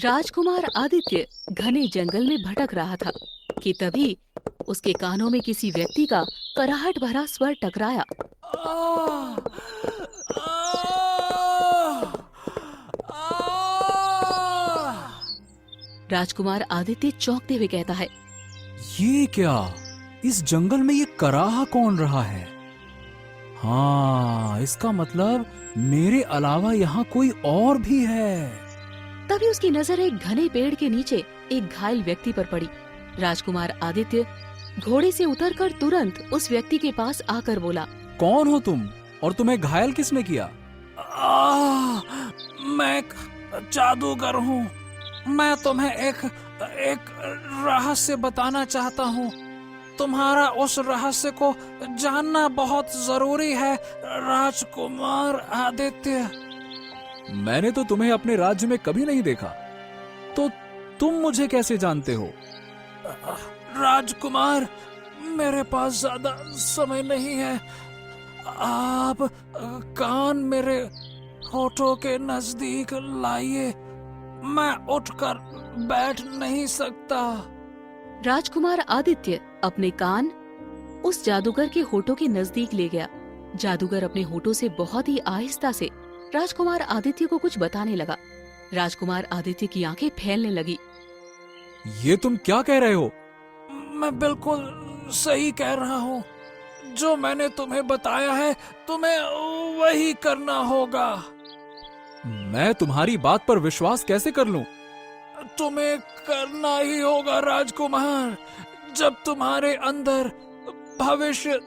राजकुमार आदित्य घने जंगल में भटक रहा था कि तभी उसके कानों में किसी व्यक्ति का कराहट भरा स्वर टकराया। आह! आह! आह! राजकुमार आदित्य चौंकते हुए कहता है। ये क्या? इस जंगल में ये कराह कौन रहा है? हाँ, इसका मतलब मेरे अलावा यहाँ कोई और भी है। तभी उसकी नजर एक घने पेड़ के नीचे एक घायल व्यक्ति पर पड़ी। राजकुमार आदित्य घोड़े से उतरकर तुरंत उस व्यक्ति के पास आकर बोला। कौन हो तुम और तुम्हें घायल किसने किया? मैं एक जादूगर हूँ। मैं तुम्हें एक रहस्य बताना चाहता हूँ। तुम्हारा उस रहस्य को जानना बहुत जरूरी है, राजकुमार आदित्य। मैंने तो तुम्हें अपने राज्य में कभी नहीं देखा, तो तुम मुझे कैसे जानते हो? राजकुमार, मेरे पास ज्यादा समय नहीं है। आप कान मेरे होठों के नजदीक लाइए। मैं उठकर बैठ नहीं सकता। राजकुमार आदित्य अपने कान उस जादूगर के होठों के नजदीक ले गया। जादूगर अपने होठों से बहुत ही आहिस्ता से राजकुमार आदित्य को कुछ बताने लगा। राजकुमार आदित्य की आंखें फैलने लगी। ये तुम क्या कह रहे हो? मैं बिल्कुल सही कह रहा हूँ। जो मैंने तुम्हें बताया है, तुम्हें वही करना होगा। मैं तुम्हारी बात पर विश्वास कैसे कर लूं? तुम्हें करना ही होगा राजकुमार। जब तुम्हारे अंदर भविष्य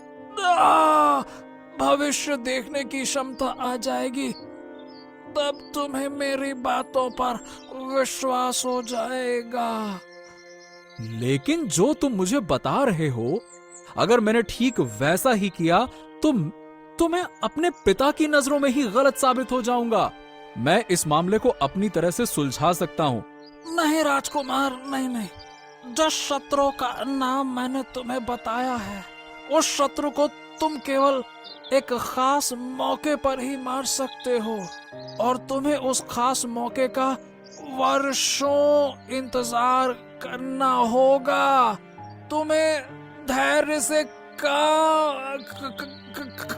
भविष्य देखने की क्षमता आ जाएगी, तब तुम्हें मेरी बातों पर विश्वास हो जाएगा। लेकिन जो तुम मुझे बता रहे हो, अगर मैंने ठीक वैसा ही किया तो मैं अपने पिता की नजरों में ही गलत साबित हो जाऊंगा। मैं इस मामले को अपनी तरह से सुलझा सकता हूँ। नहीं राजकुमार, नहीं। जिस शत्रु का नाम मैंने तुम्हें बताया है, उस शत्रु को तुम केवल एक खास मौके पर ही मार सकते हो, और तुम्हें उस खास मौके का वर्षों इंतजार करना होगा। तुम्हें धैर्य से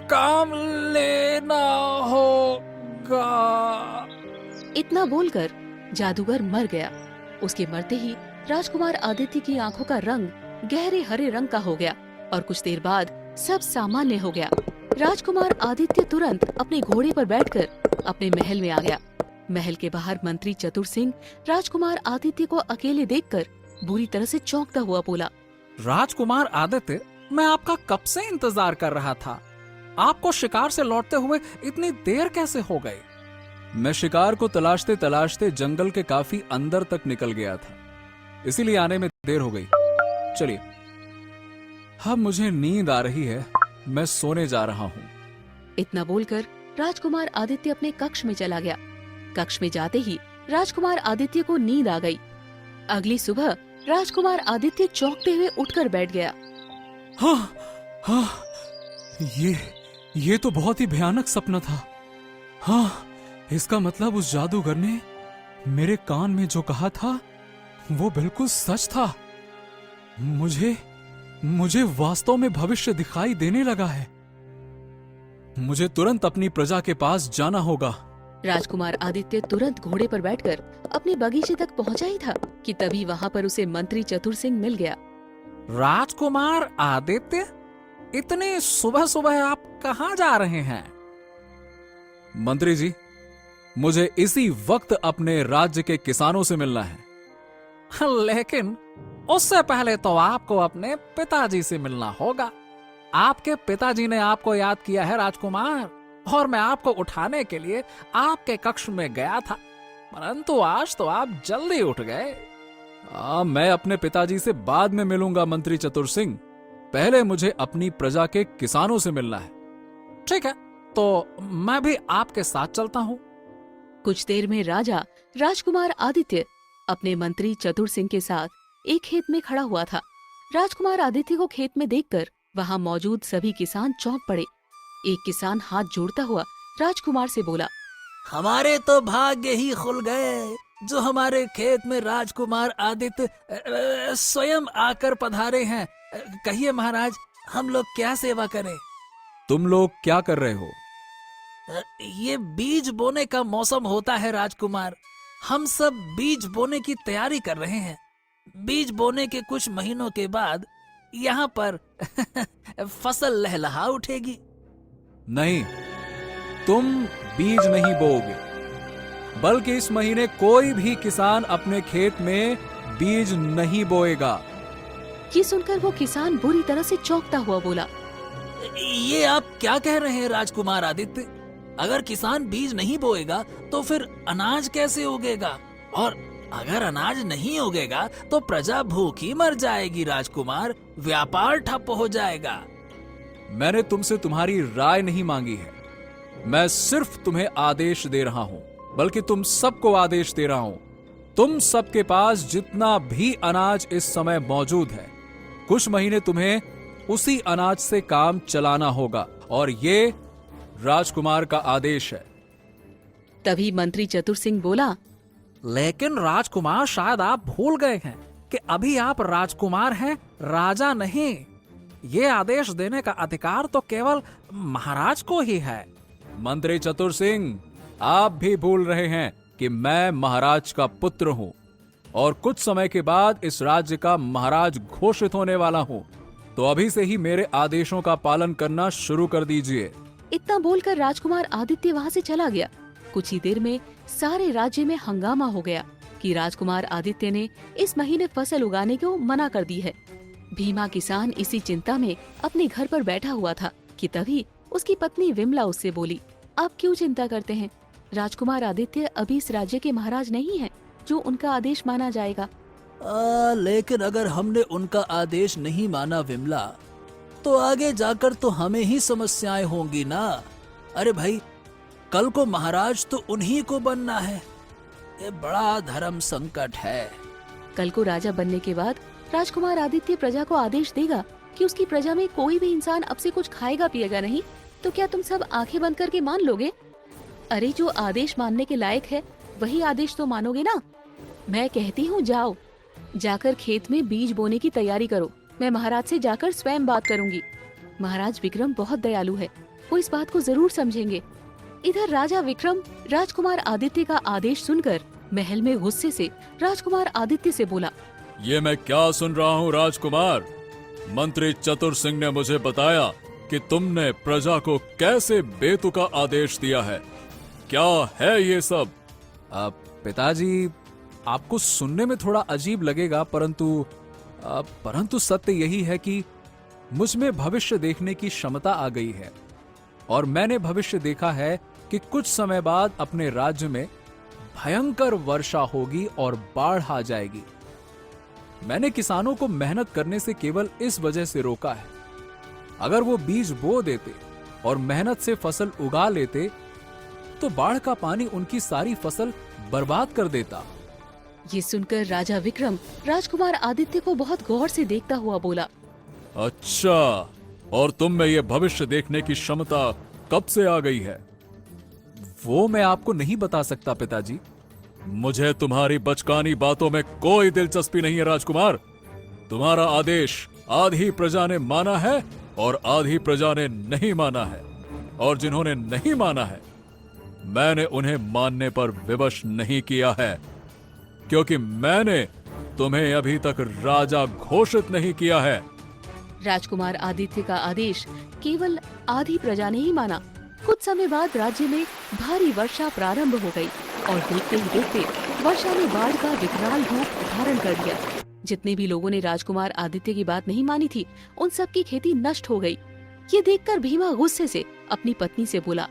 काम लेना होगा। इतना बोलकर जादूगर मर गया। उसके मरते ही राजकुमार आदित्य की आंखों का रंग गहरे हरे रंग का हो गया और कुछ देर बाद सब सामान्य हो गया। राजकुमार आदित्य तुरंत अपने घोड़े पर बैठकर अपने महल में आ गया। महल के बाहर मंत्री चतुर सिंह राजकुमार आदित्य को अकेले देखकर बुरी तरह से चौंकता हुआ बोला। राजकुमार आदित्य, मैं आपका कब से इंतजार कर रहा था। आपको शिकार से लौटते हुए इतनी देर कैसे हो गई? मैं शिकार को तलाशते तलाशते जंगल के काफी अंदर तक निकल गया था, इसीलिए आने में देर हो गई। चलिए, अब मुझे नींद आ रही है, मैं सोने जा रहा हूँ। इतना बोलकर राजकुमार आदित्य अपने कक्ष में चला गया। कक्ष में जाते ही राजकुमार आदित्य को नींद आ गई। अगली सुबह राजकुमार आदित्य चौंकते हुए उठकर बैठ गया। हाँ, हाँ, ये तो बहुत ही भयानक सपना था। हाँ, इसका मतलब उस जादूगर ने मेरे कान में जो कहा था वो बिल्कुल सच था। मुझे वास्तव में भविष्य दिखाई देने लगा है। मुझे तुरंत अपनी प्रजा के पास जाना होगा। राजकुमार आदित्य तुरंत घोड़े पर बैठकर अपने बगीचे तक पहुंचा ही था कि तभी वहां पर उसे मंत्री चतुर सिंह मिल गया। राजकुमार आदित्य, इतने सुबह सुबह आप कहाँ जा रहे हैं? मंत्री जी, मुझे इसी वक्त अपने राज्य के किसानों से मिलना है। लेकिन उससे पहले तो आपको अपने पिताजी से मिलना होगा। आपके पिताजी ने आपको याद किया है राजकुमार, और मैं आपको उठाने के लिए आपके कक्ष में गया था, परंतु आज तो आप जल्दी उठ गए। मैं अपने पिताजी से बाद में मिलूंगा मंत्री चतुर सिंह। पहले मुझे अपनी प्रजा के किसानों से मिलना है। ठीक है, तो मैं भी आपके साथ चलता हूँ। कुछ देर में राजा राजकुमार आदित्य अपने मंत्री चतुर सिंह के साथ एक खेत में खड़ा हुआ था। राजकुमार आदित्य को खेत में देखकर वहां मौजूद सभी किसान चौंक पड़े। एक किसान हाथ जोड़ता हुआ राजकुमार से बोला। हमारे तो भाग्य ही खुल गए। जो हमारे खेत में राजकुमार आदित्य स्वयं आकर पधारे हैं। कहिए महाराज, हम लोग क्या सेवा करें? तुम लोग क्या कर रहे हो? ये बीज बोने का मौसम होता है राजकुमार। हम सब बीज बोने की तैयारी कर रहे हैं। बीज बोने के कुछ महीनों के बाद यहाँ पर फसल लहलहा उठेगी। नहीं, तुम बीज नहीं बोओगे, बल्कि इस महीने कोई भी किसान अपने खेत में बीज नहीं बोएगा। ये सुनकर वो किसान बुरी तरह से चौंकता हुआ बोला, ये आप क्या कह रहे हैं राजकुमार आदित्य? अगर किसान बीज नहीं बोएगा तो फिर अनाज कैसे उगेगा? और अगर अनाज नहीं उगेगा तो प्रजा भूखी मर जाएगी राजकुमार, व्यापार ठप हो जाएगा। मैंने तुमसे तुम्हारी राय नहीं मांगी है, मैं सिर्फ तुम्हें आदेश दे रहा हूं, बल्कि तुम सबको आदेश दे रहा हूं। तुम सबके पास जितना भी अनाज इस समय मौजूद है, कुछ महीने तुम्हें उसी अनाज से काम चलाना होगा, और ये राजकुमार का आदेश है। तभी मंत्री चतुर सिंह बोला, लेकिन राजकुमार, शायद आप भूल गए हैं कि अभी आप राजकुमार हैं, राजा नहीं। ये आदेश देने का अधिकार तो केवल महाराज को ही है। मंत्री चतुर सिंह, आप भी भूल रहे हैं कि मैं महाराज का पुत्र हूं और कुछ समय के बाद इस राज्य का महाराज घोषित होने वाला हूं। तो अभी से ही मेरे आदेशों का पालन करना शुरू कर दीजिए। इतना बोलकर राजकुमार आदित्य वहाँ से चला गया। कुछ ही देर में सारे राज्य में हंगामा हो गया कि राजकुमार आदित्य ने इस महीने फसल उगाने को मना कर दी है। भीमा किसान इसी चिंता में अपने घर पर बैठा हुआ था कि तभी उसकी पत्नी विमला उससे बोली, आप क्यों चिंता करते हैं? राजकुमार आदित्य अभी इस राज्य के महाराज नहीं हैं, जो उनका आदेश माना जाएगा। लेकिन अगर हमने उनका आदेश नहीं माना विमला, तो आगे जाकर तो हमें ही समस्याएं होंगी ना। अरे भाई, कल को महाराज तो उन्हीं को बनना है। ये बड़ा धर्म संकट है। कल को राजा बनने के बाद राजकुमार आदित्य प्रजा को आदेश देगा कि उसकी प्रजा में कोई भी इंसान अब से कुछ खाएगा पिएगा नहीं। तो क्या तुम सब आंखें बंद करके मान लोगे? अरे, जो आदेश मानने के लायक है वही आदेश तो मानोगे ना। मैं कहती हूँ, जाओ, जाकर खेत में बीज बोने की तैयारी करो। मैं महाराज से जाकर स्वयं बात करूंगी। महाराज विक्रम बहुत दयालु है, वो इस बात को जरूर समझेंगे। इधर राजा विक्रम राजकुमार आदित्य का आदेश सुनकर महल में गुस्से से राजकुमार आदित्य से बोला, ये मैं क्या सुन रहा हूँ राजकुमार? मंत्री चतुर सिंह ने मुझे बताया कि तुमने प्रजा को कैसे बेतुका आदेश दिया है। क्या है ये सब? पिताजी, आपको सुनने में थोड़ा अजीब लगेगा, परंतु सत्य यही है कि मुझ में भविष्य देखने की क्षमता आ गई है और मैंने भविष्य देखा है कि कुछ समय बाद अपने राज्य में भयंकर वर्षा होगी और बाढ़ आ जाएगी। मैंने किसानों को मेहनत करने से केवल इस वजह से रोका है। अगर वो बीज बो देते और मेहनत से फसल उगा लेते तो बाढ़ का पानी उनकी सारी फसल बर्बाद कर देता। ये सुनकर राजा विक्रम राजकुमार आदित्य को बहुत गौर से देखता हुआ बोला, अच्छा, और तुम में ये भविष्य देखने की क्षमता कब से आ गई है? वो मैं आपको नहीं बता सकता पिताजी। मुझे तुम्हारी बचकानी बातों में कोई दिलचस्पी नहीं है राजकुमार। तुम्हारा आदेश आधी प्रजा ने माना है और आधी प्रजा ने नहीं माना है, और जिन्होंने नहीं माना है मैंने उन्हें मानने पर विवश नहीं किया है, क्योंकि मैंने तुम्हें अभी तक राजा घोषित नहीं किया है। राजकुमार आदित्य का आदेश केवल आधी प्रजा ने ही माना। कुछ समय बाद राज्य में भारी वर्षा प्रारंभ हो गई और देखते ही देखते वर्षा ने बाढ़ का विकराल रूप धारण कर लिया। जितने भी लोगों ने राजकुमार आदित्य की बात नहीं मानी थी, उन सब की खेती नष्ट हो गई। ये देखकर भीमा गुस्से से अपनी पत्नी से बोला,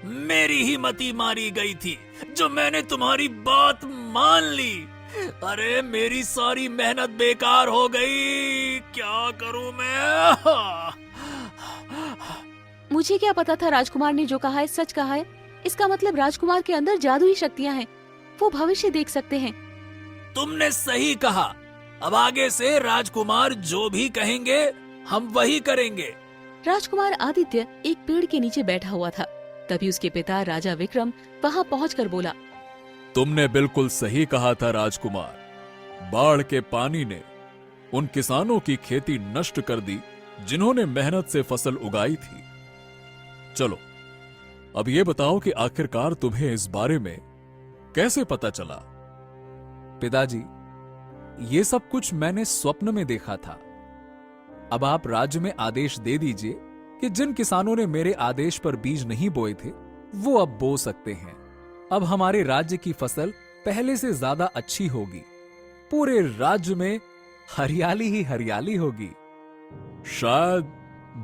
मेरी ही मती मारी गई थी जो मैंने तुम्हारी बात मान ली। अरे, मेरी सारी मेहनत बेकार हो गई। क्या करूं मैं? मुझे क्या पता था राजकुमार ने जो कहा है सच कहा है। इसका मतलब राजकुमार के अंदर जादुई शक्तियां हैं, वो भविष्य देख सकते हैं। तुमने सही कहा। अब आगे से राजकुमार जो भी कहेंगे हम वही करेंगे। राजकुमार आदित्य एक पेड़ के नीचे बैठा हुआ था। तभी उसके पिता राजा विक्रम वहां पहुंचकर बोला, तुमने बिल्कुल सही कहा था राजकुमार। बाढ़ के पानी ने उन किसानों की खेती नष्ट कर दी जिन्होंने मेहनत से फसल उगाई थी। चलो अब ये बताओ कि आखिरकार तुम्हें इस बारे में कैसे पता चला? पिताजी, ये सब कुछ मैंने स्वप्न में देखा था। अब आप राज्य में आदेश दे दीजिए कि जिन किसानों ने मेरे आदेश पर बीज नहीं बोए थे वो अब बो सकते हैं। अब हमारे राज्य की फसल पहले से ज्यादा अच्छी होगी। पूरे राज्य में हरियाली ही हरियाली होगी। शायद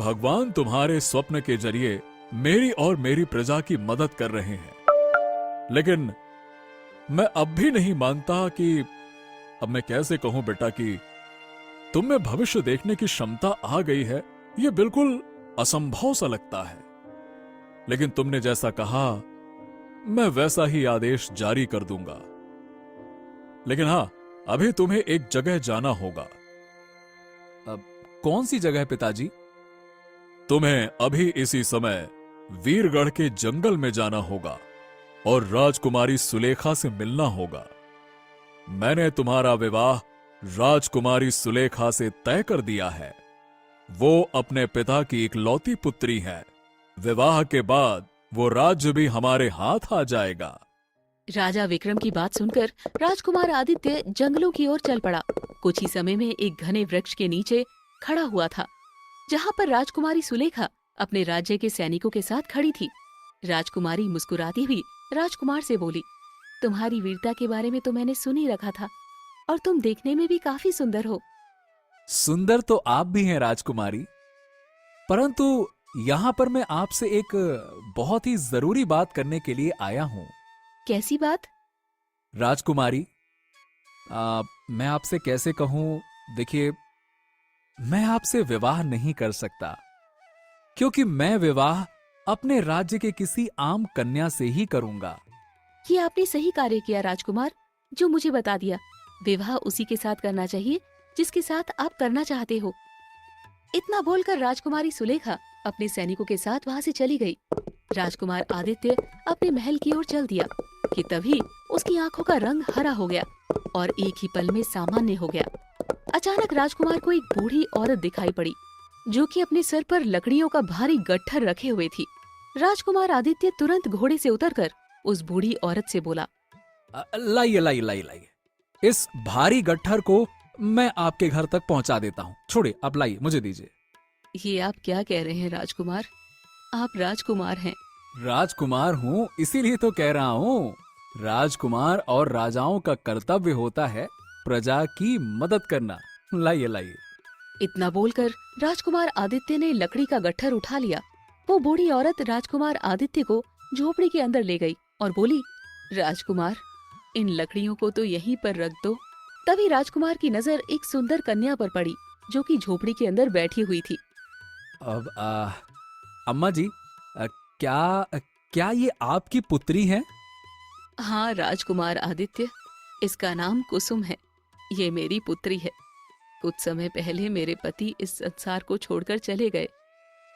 भगवान तुम्हारे स्वप्न के जरिए मेरी और मेरी प्रजा की मदद कर रहे हैं। लेकिन मैं अब भी नहीं मानता कि अब मैं कैसे कहूं बेटा कि तुम में भविष्य देखने की क्षमता आ गई है। यह बिल्कुल असंभव सा लगता है। लेकिन तुमने जैसा कहा मैं वैसा ही आदेश जारी कर दूंगा। लेकिन हां, अभी तुम्हें एक जगह जाना होगा। अब कौन सी जगह पिताजी? तुम्हें अभी इसी समय वीरगढ़ के जंगल में जाना होगा और राजकुमारी सुलेखा से मिलना होगा। मैंने तुम्हारा विवाह राजकुमारी सुलेखा से तय कर दिया है। वो अपने पिता की इकलौती पुत्री है। विवाह के बाद वो राज्य भी हमारे हाथ आ जाएगा। राजा विक्रम की बात सुनकर राजकुमार आदित्य जंगलों की ओर चल पड़ा। कुछ ही समय में एक घने वृक्ष के नीचे खड़ा हुआ था, जहाँ पर राजकुमारी सुलेखा अपने राज्य के सैनिकों के साथ खड़ी थी। राजकुमारी मुस्कुराती हुई राजकुमार से बोली, तुम्हारी वीरता के बारे में तो मैंने सुन ही रखा था और तुम देखने में भी काफी सुंदर हो। सुंदर तो आप भी हैं राजकुमारी, परंतु यहां पर मैं आपसे एक बहुत ही जरूरी बात करने के लिए आया हूं। कैसी बात? राजकुमारी, मैं आपसे कैसे कहूं, देखिए मैं आपसे विवाह नहीं कर सकता क्योंकि मैं विवाह अपने राज्य के किसी आम कन्या से ही करूंगा। ये आपने सही कार्य किया राजकुमार, जो मुझे बता दिया। विवाह उसी के साथ करना चाहिए जिसके साथ आप करना चाहते हो। इतना बोलकर राजकुमारी सुलेखा अपने सैनिकों के साथ वहां से चली गई। राजकुमार आदित्य अपने महल की ओर चल दिया कि तभी उसकी आंखों का रंग हरा हो गया और एक ही पल में सामान्य हो गया। अचानक राजकुमार को एक बूढ़ी औरत दिखाई पड़ी जो कि अपने सर पर लकड़ियों का भारी गट्ठर रखे हुए थी। राजकुमार आदित्य तुरंत घोड़े से उतरकर उस बूढ़ी औरत से बोला, लाइए लाइए लाइए लाइए, इस भारी गट्ठर को मैं आपके घर तक पहुंचा देता हूं। छोड़िए, आप लाइए, मुझे दीजिए। ये आप क्या कह रहे हैं राजकुमार? आप राजकुमार हैं। राजकुमार हूं, इसीलिए तो कह रहा हूं। राजकुमार और राजाओं का कर्तव्य होता है प्रजा की मदद करना। लाइए लाइए। इतना बोलकर राजकुमार आदित्य ने लकड़ी का गट्ठर उठा लिया। वो बूढ़ी औरत राजकुमार आदित्य को झोपड़ी के अंदर ले गई और बोली, राजकुमार, इन लकड़ियों को तो यहीं पर रख दो। तभी राजकुमार की नजर एक सुंदर कन्या पर पड़ी जो कि झोपड़ी के अंदर बैठी हुई थी। अब अम्मा जी, क्या ये आपकी पुत्री है? हाँ राजकुमार आदित्य, इसका नाम कुसुम है। ये मेरी पुत्री है। कुछ समय पहले मेरे पति इस संसार को छोड़कर चले गए।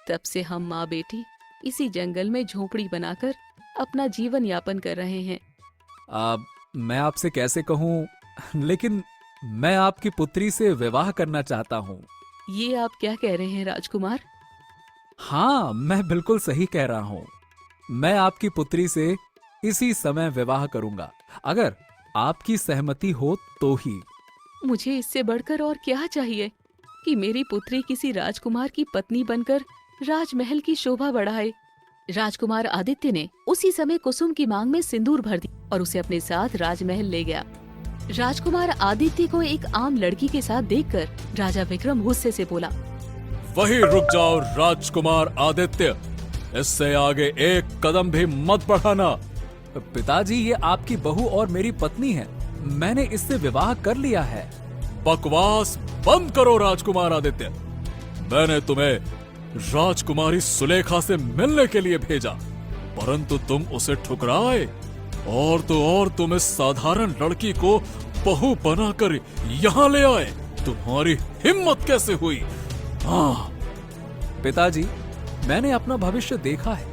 तब से हम माँ बेटी इसी जंगल में झोपड़ी बनाकर अपना जीवन यापन कर रहे हैं। मैं आपसे कैसे कहूँ, लेकिन मैं आपकी पुत्री से विवाह करना चाहता हूँ। ये आप क्या कह रहे हैं राजकुमार? हाँ, मैं बिल्कुल सही कह रहा हूँ। मैं आपकी पुत्री से इसी समय विवाह करूंगा, अगर आपकी सहमति हो तो ही। मुझे इससे बढ़कर और क्या चाहिए कि मेरी पुत्री किसी राजकुमार की पत्नी बनकर राजमहल की शोभा बढ़ाए। राजकुमार आदित्य ने उसी समय कुसुम की मांग में सिंदूर भर दी और उसे अपने साथ राजमहल ले गया। राजकुमार आदित्य को एक आम लड़की के साथ देखकर राजा विक्रम गुस्से से बोला, वहीं रुक जाओ राजकुमार आदित्य, इससे आगे एक कदम भी मत बढ़ाना। पिताजी, ये आपकी बहू और मेरी पत्नी है। मैंने इससे विवाह कर लिया है। बकवास बंद करो राजकुमार आदित्य। मैंने तुम्हें राजकुमारी सुलेखा से मिलने के लिए भेजा, परंतु तुम उसे ठुकराए और तो और तुम इस साधारण लड़की को बहू बनाकर यहाँ ले आए। तुम्हारी हिम्मत कैसे हुई? हाँ पिताजी, मैंने अपना भविष्य देखा है।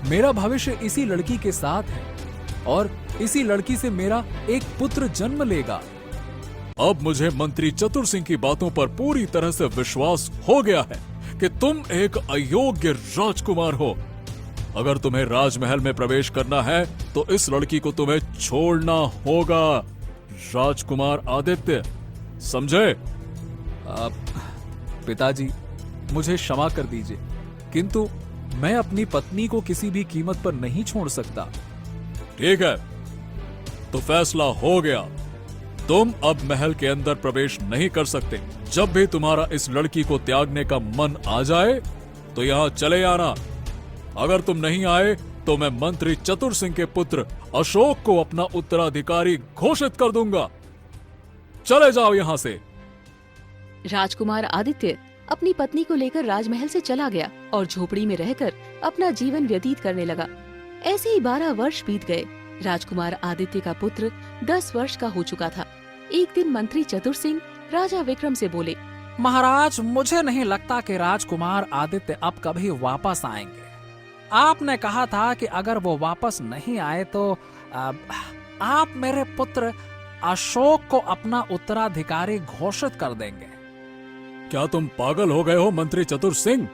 मेरा भविष्य इसी लड़की के साथ है। और इसी लड़की से मेरा एक पुत्र जन्म लेगा। अब मुझे मंत्री चतुर सिंह की बातों पर पूरी तरह से विश्वास हो गया है कि तुम एक अयोग्य राजकुमार हो। अगर तुम्हें राजमहल में प्रवेश करना है तो इस लड़की को तुम्हें छोड़ना होगा, राजकुमार आदित्य, समझे? पिताजी, मुझे क्षमा कर दीजिए, किंतु मैं अपनी पत्नी को किसी भी कीमत पर नहीं छोड़ सकता। ठीक है, तो फैसला हो गया। तुम अब महल के अंदर प्रवेश नहीं कर सकते। जब भी तुम्हारा इस लड़की को त्यागने का मन आ जाए तो यहां चले आना। अगर तुम नहीं आए तो मैं मंत्री चतुर सिंह के पुत्र अशोक को अपना उत्तराधिकारी घोषित कर दूंगा। चले जाओ यहां से। राजकुमार आदित्य अपनी पत्नी को लेकर राजमहल से चला गया और झोपड़ी में रहकर अपना जीवन व्यतीत करने लगा। ऐसे ही 12 वर्ष बीत गए। राजकुमार आदित्य का पुत्र 10 वर्ष का हो चुका था। एक दिन मंत्री चतुर सिंह राजा विक्रम से बोले, महाराज, मुझे नहीं लगता कि राजकुमार आदित्य अब कभी वापस आएंगे। आपने कहा था कि अगर वो वापस नहीं आए तो आप मेरे पुत्र अशोक को अपना उत्तराधिकारी घोषित कर देंगे। क्या तुम पागल हो गए हो मंत्री चतुर सिंह?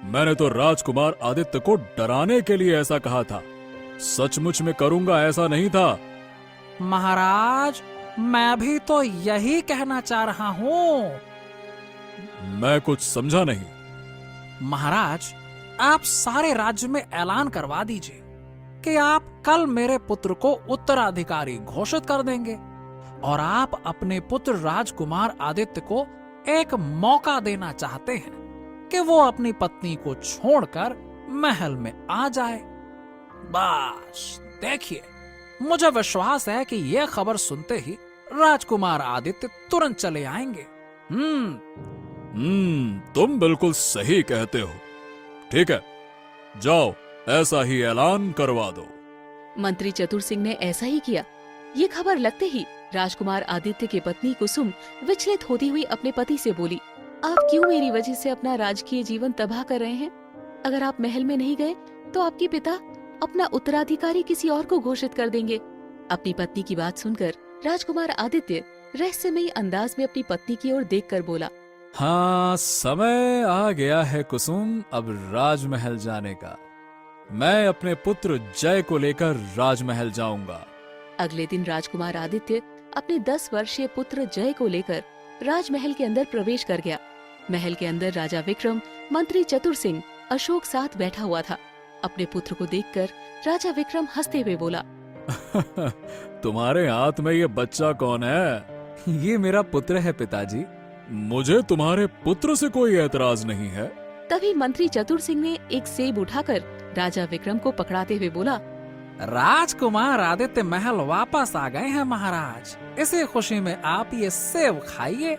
मैंने तो राजकुमार आदित्य को डराने के लिए ऐसा कहा था। सचमुच में करूंगा ऐसा नहीं था। महाराज, मैं भी तो यही कहना चाह रहा हूँ। मैं कुछ समझा नहीं। महाराज, आप सारे राज्य में ऐलान करवा दीजिए कि आप कल मेरे पुत्र को उत्तराधिकारी घोषित कर देंगे और आप अपने पुत्र राजकुमार आदित्य को एक मौका देना चाहते हैं कि वो अपनी पत्नी को छोड़कर महल में आ जाए। बस देखिए, मुझे विश्वास है कि यह खबर सुनते ही राजकुमार आदित्य तुरंत चले आएंगे। तुम बिल्कुल सही कहते हो। ठीक है, जाओ ऐसा ही ऐलान करवा दो। मंत्री चतुर सिंह ने ऐसा ही किया। ये खबर लगते ही राजकुमार आदित्य की पत्नी कुसुम विचलित होती हुई अपने पति से बोली, आप क्यों मेरी वजह से अपना राजकीय जीवन तबाह कर रहे हैं? अगर आप महल में नहीं गए तो आपके पिता अपना उत्तराधिकारी किसी और को घोषित कर देंगे। अपनी पत्नी की बात सुनकर राजकुमार आदित्य रहस्यमयी अंदाज में अपनी पत्नी की ओर देखकर बोला, हाँ, समय आ गया है कुसुम अब राजमहल जाने का। मैं अपने पुत्र जय को लेकर राजमहल जाऊंगा। अगले दिन राजकुमार आदित्य अपने 10 वर्षीय पुत्र जय को लेकर राजमहल के अंदर प्रवेश कर गया। महल के अंदर राजा विक्रम, मंत्री चतुर सिंह, अशोक साथ बैठा हुआ था। अपने पुत्र को देखकर राजा विक्रम हंसते हुए बोला, तुम्हारे हाथ में ये बच्चा कौन है? ये मेरा पुत्र है पिताजी। मुझे तुम्हारे पुत्र से कोई एतराज नहीं है। तभी मंत्री चतुर सिंह ने एक सेब उठाकर राजा विक्रम को पकड़ाते हुए बोला, राजकुमार आदित्य महल वापस आ गए हैं महाराज। इसी खुशी में आप ये सेब खाइए।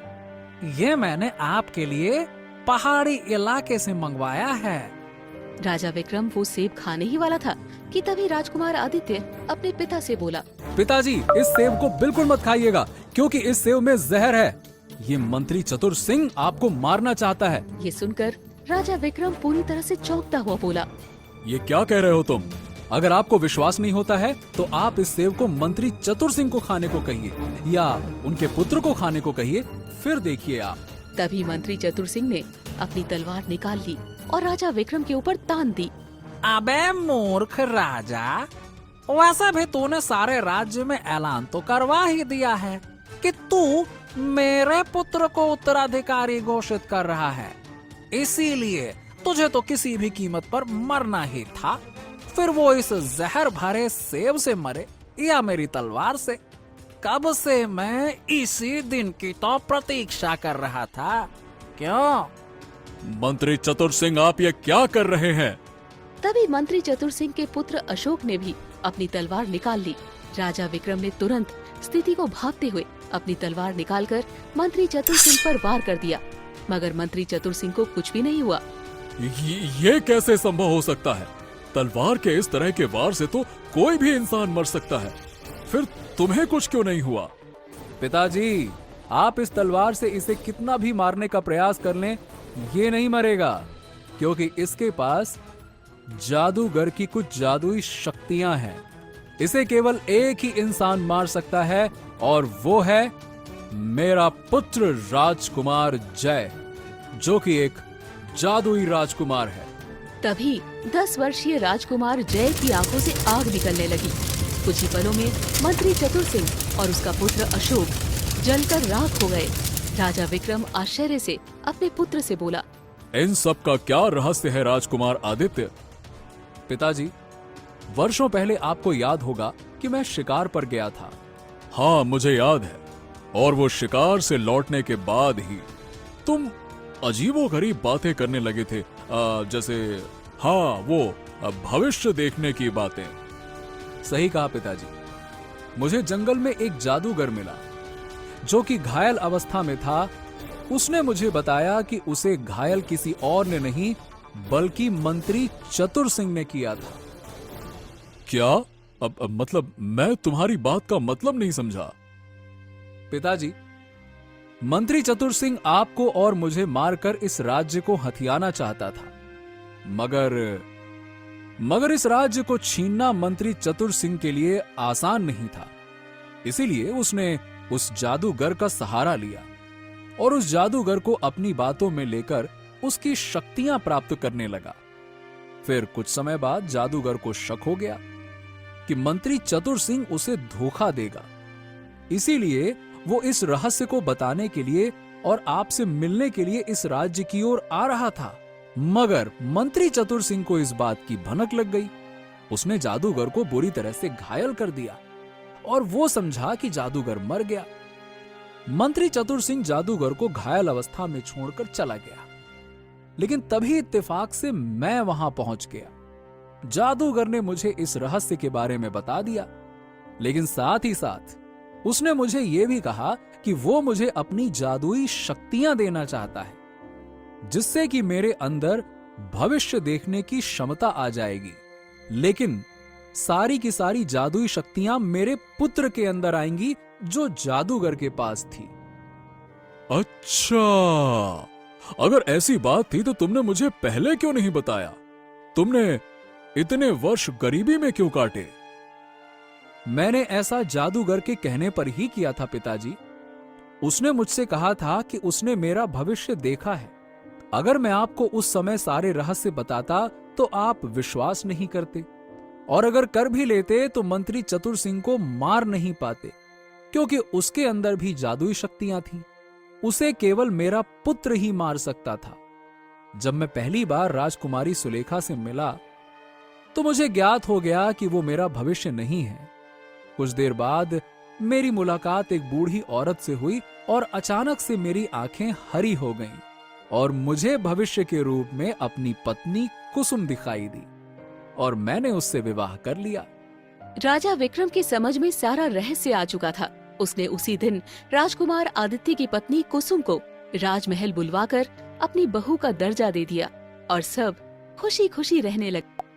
ये मैंने आपके लिए पहाड़ी इलाके से मंगवाया है। राजा विक्रम वो सेब खाने ही वाला था कि तभी राजकुमार आदित्य अपने पिता से बोला, पिताजी, इस सेब को बिल्कुल मत खाइएगा क्योंकि इस सेब में जहर है। ये मंत्री चतुर सिंह आपको मारना चाहता है। ये सुनकर राजा विक्रम पूरी तरह से चौंकता हुआ बोला, ये क्या कह रहे हो तुम? अगर आपको विश्वास नहीं होता है तो आप इस सेब को मंत्री चतुर सिंह को खाने को कहिए या उनके पुत्र को खाने को कहिए, फिर देखिए आप। तभी मंत्री चतुर सिंह ने अपनी तलवार निकाल ली और राजा विक्रम के ऊपर तान दी। अबे मूर्ख राजा, वैसे भी तूने सारे राज्य में ऐलान तो करवा ही दिया है कि तू मेरे पुत्र को उत्तराधिकारी घोषित कर रहा है। इसीलिए तुझे तो किसी भी कीमत पर मरना ही था। फिर वो इस जहर भरे सेब से मरे या मेरी तलवार से। कब से मैं इसी दिन की तो प्रतीक्षा कर रहा था। क्यों? मंत्री चतुर सिंह, आप ये क्या कर रहे हैं? तभी मंत्री चतुर सिंह के पुत्र अशोक ने भी अपनी तलवार निकाल ली। राजा विक्रम ने तुरंत स्थिति को भांपते हुए अपनी तलवार निकालकर मंत्री चतुर सिंह पर वार कर दिया, मगर मंत्री चतुर सिंह को कुछ भी नहीं हुआ। ये कैसे संभव हो सकता है? तलवार के इस तरह के वार से तो कोई भी इंसान मर सकता है, फिर तुम्हें कुछ क्यों नहीं हुआ? पिताजी, आप इस तलवार से इसे कितना भी मारने का प्रयास कर लें, ये नहीं मरेगा क्योंकि इसके पास जादूगर की कुछ जादुई शक्तियां हैं। इसे केवल एक ही इंसान मार सकता है और वो है मेरा पुत्र राजकुमार जय, जो कि एक जादुई राजकुमार है। तभी 10 वर्षीय राजकुमार जय की आंखों से आग निकलने लगी। कुछ ही पलों में मंत्री चतुर सिंह और उसका पुत्र अशोक जलकर राख हो गए। राजा विक्रम आश्चर्य से अपने पुत्र से बोला, इन सब का क्या रहस्य है राजकुमार आदित्य? पिताजी, वर्षों पहले आपको याद होगा कि मैं शिकार पर गया था। हाँ, मुझे याद है। और वो शिकार से लौटने के बाद ही तुम अजीबोगरीब बातें करने लगे थे, जैसे हाँ, वो भविष्य देखने की बातें। सही कहा पिताजी। मुझे जंगल में एक जादूगर मिला जो कि घायल अवस्था में था। उसने मुझे बताया कि उसे घायल किसी और ने नहीं बल्कि मंत्री चतुर सिंह ने किया था। क्या? अब मतलब मैं तुम्हारी बात का मतलब नहीं समझा। पिताजी, मंत्री चतुर सिंह आपको और मुझे मारकर इस राज्य को हथियाना चाहता था, मगर इस राज्य को छीनना मंत्री चतुर सिंह के लिए आसान नहीं था। इसीलिए उसने उस जादूगर का सहारा लिया और उस जादूगर को अपनी बातों में लेकर उसकी शक्तियां प्राप्त करने लगा। फिर कुछ समय बाद जादूगर को शक हो गया कि मंत्री चतुर सिंह उसे धोखा देगा। इसीलिए वो इस रहस्य को बताने के लिए और आपसे मिलने के लिए इस राज्य की ओर आ रहा था। मगर मंत्री चतुर सिंह को इस बात की भनक लग गई। उसने जादूगर को बुरी तरह से घायल कर दिया और वो समझा कि जादूगर मर गया। मंत्री चतुर सिंह जादूगर को घायल अवस्था में छोड़कर चला गया। लेकिन तभी इत्तेफाक से मैं वहां पहुंच गया। जादूगर ने मुझे इस रहस्य के बारे में बता दिया, लेकिन साथ ही साथ उसने मुझे यह भी कहा कि वो मुझे अपनी जादुई शक्तियां देना चाहता है, जिससे कि मेरे अंदर भविष्य देखने की क्षमता आ जाएगी। लेकिन सारी की सारी जादुई शक्तियां मेरे पुत्र के अंदर आएंगी, जो जादूगर के पास थी। अच्छा, अगर ऐसी बात थी तो तुमने मुझे पहले क्यों नहीं बताया? तुमने इतने वर्ष गरीबी में क्यों काटे? मैंने ऐसा जादूगर के कहने पर ही किया था पिताजी। उसने मुझसे कहा था कि उसने मेरा भविष्य देखा है। अगर मैं आपको उस समय सारे रहस्य बताता तो आप विश्वास नहीं करते, और अगर कर भी लेते तो मंत्री चतुर सिंह को मार नहीं पाते, क्योंकि उसके अंदर भी जादुई शक्तियां थीं। उसे केवल मेरा पुत्र ही मार सकता था। जब मैं पहली बार राजकुमारी सुलेखा से मिला तो मुझे ज्ञात हो गया कि वो मेरा भविष्य नहीं है। कुछ देर बाद मेरी मुलाकात एक बूढ़ी औरत से हुई और अचानक से मेरी आंखें हरी हो गईं और मुझे भविष्य के रूप में अपनी पत्नी कुसुम दिखाई दी और मैंने उससे विवाह कर लिया। राजा विक्रम की समझ में सारा रहस्य आ चुका था। उसने उसी दिन राजकुमार आदित्य की पत्नी कुसुम को राजमहल बुलवाकर अपनी बहू का दर्जा दे दिया और सब खुशी खुशी रहने लगे।